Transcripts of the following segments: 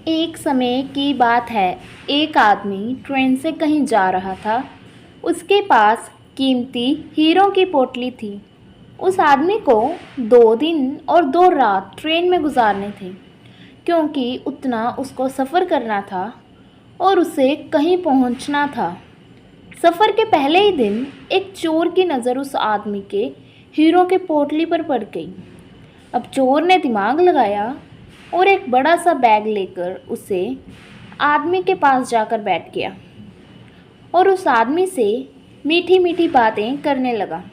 एक समय की बात है। एक आदमी ट्रेन से कहीं जा रहा था। उसके पास कीमती हीरों की पोटली थी। उस आदमी को 2 दिन और 2 रात ट्रेन में गुजारने थे, क्योंकि उतना उसको सफ़र करना था और उसे कहीं पहुंचना था। सफ़र के पहले ही दिन एक चोर की नज़र उस आदमी के हीरों के पोटली पर पड़ गई। अब चोर ने दिमाग लगाया और एक बड़ा सा बैग लेकर उसे आदमी के पास जाकर बैठ गया और उस आदमी से मीठी मीठी बातें करने लगा।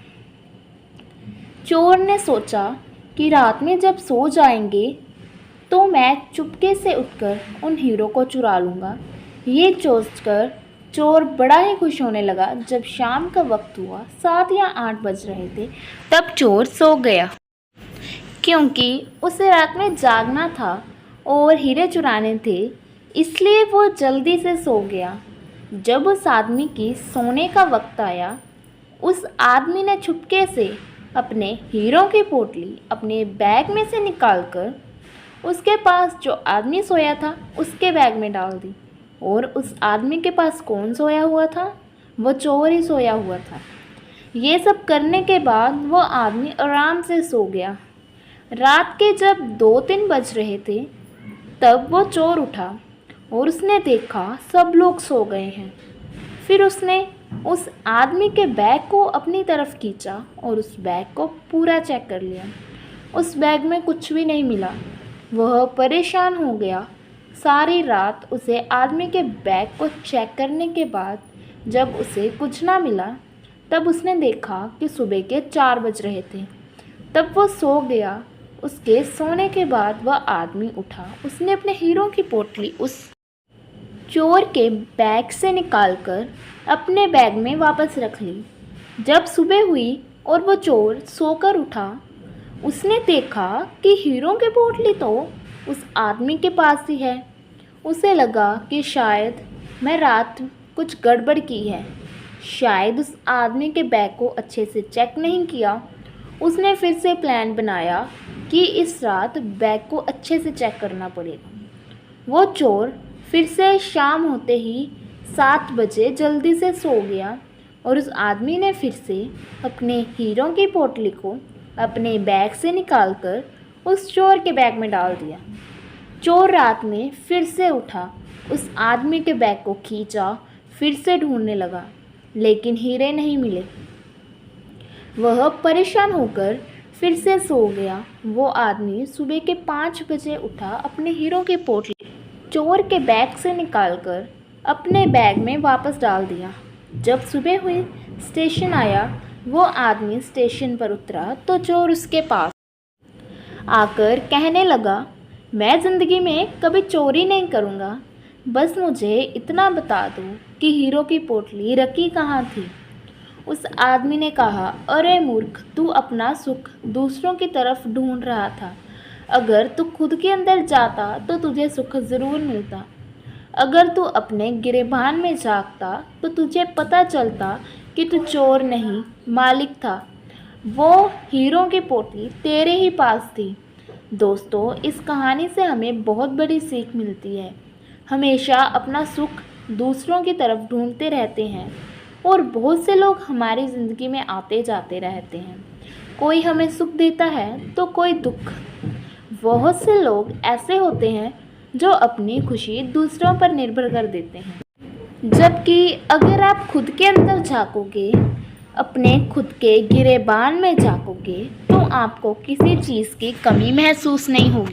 चोर ने सोचा कि रात में जब सो जाएंगे तो मैं चुपके से उठकर उन हीरो को चुरा लूँगा। ये सोचकर चोर बड़ा ही खुश होने लगा। जब शाम का वक्त हुआ, 7 या 8 बज रहे थे, तब चोर सो गया, क्योंकि उसे रात में जागना था और हीरे चुराने थे, इसलिए वो जल्दी से सो गया। जब उस आदमी की सोने का वक्त आया, उस आदमी ने चुपके से अपने हीरों की पोटली अपने बैग में से निकालकर उसके पास जो आदमी सोया था उसके बैग में डाल दी। और उस आदमी के पास कौन सोया हुआ था? वो चोर ही सोया हुआ था। ये सब करने के बाद वो आदमी आराम से सो गया। रात के जब 2-3 बज रहे थे, तब वो चोर उठा और उसने देखा सब लोग सो गए हैं। फिर उसने उस आदमी के बैग को अपनी तरफ खींचा और उस बैग को पूरा चेक कर लिया। उस बैग में कुछ भी नहीं मिला। वह परेशान हो गया। सारी रात उसे आदमी के बैग को चेक करने के बाद जब उसे कुछ ना मिला, तब उसने देखा कि सुबह के 4 बज रहे थे। तब वो सो गया। उसके सोने के बाद वह आदमी उठा। उसने अपने हीरो की पोटली उस चोर के बैग से निकालकर अपने बैग में वापस रख ली। जब सुबह हुई और वो चोर सोकर उठा, उसने देखा कि हीरो की पोटली तो उस आदमी के पास ही है। उसे लगा कि शायद मैं रात कुछ गड़बड़ की है, शायद उस आदमी के बैग को अच्छे से चेक नहीं किया। उसने फिर से प्लान बनाया कि इस रात बैग को अच्छे से चेक करना पड़ेगा। वो चोर फिर से शाम होते ही 7 बजे जल्दी से सो गया और उस आदमी ने फिर से अपने हीरो की पोटली को अपने बैग से निकालकर उस चोर के बैग में डाल दिया। चोर रात में फिर से उठा, उस आदमी के बैग को खींचा, फिर से ढूंढने लगा, लेकिन हीरे नहीं मिले। वह परेशान होकर फिर से सो गया। वो आदमी सुबह के 5 बजे उठा, अपने हीरो की पोटली चोर के बैग से निकालकर अपने बैग में वापस डाल दिया। जब सुबह हुई, स्टेशन आया। वो आदमी स्टेशन पर उतरा तो चोर उसके पास आकर कहने लगा, मैं ज़िंदगी में कभी चोरी नहीं करूँगा, बस मुझे इतना बता दो कि हीरो की पोटली रखी कहाँ थी। उस आदमी ने कहा, अरे मूर्ख, तू अपना सुख दूसरों की तरफ ढूंढ रहा था। अगर तू खुद के अंदर जाता तो तुझे सुख ज़रूर मिलता। अगर तू अपने गिरेबान में झांकता तो तुझे पता चलता कि तू चोर नहीं, मालिक था। वो हीरो की पोटली तेरे ही पास थी। दोस्तों, इस कहानी से हमें बहुत बड़ी सीख मिलती है। हमेशा अपना सुख दूसरों की तरफ ढूंढते रहते हैं और बहुत से लोग हमारी ज़िंदगी में आते जाते रहते हैं। कोई हमें सुख देता है तो कोई दुख। बहुत से लोग ऐसे होते हैं जो अपनी खुशी दूसरों पर निर्भर कर देते हैं, जबकि अगर आप खुद के अंदर झांकोगे, अपने खुद के गिरेबान में झांकोगे, तो आपको किसी चीज़ की कमी महसूस नहीं होगी।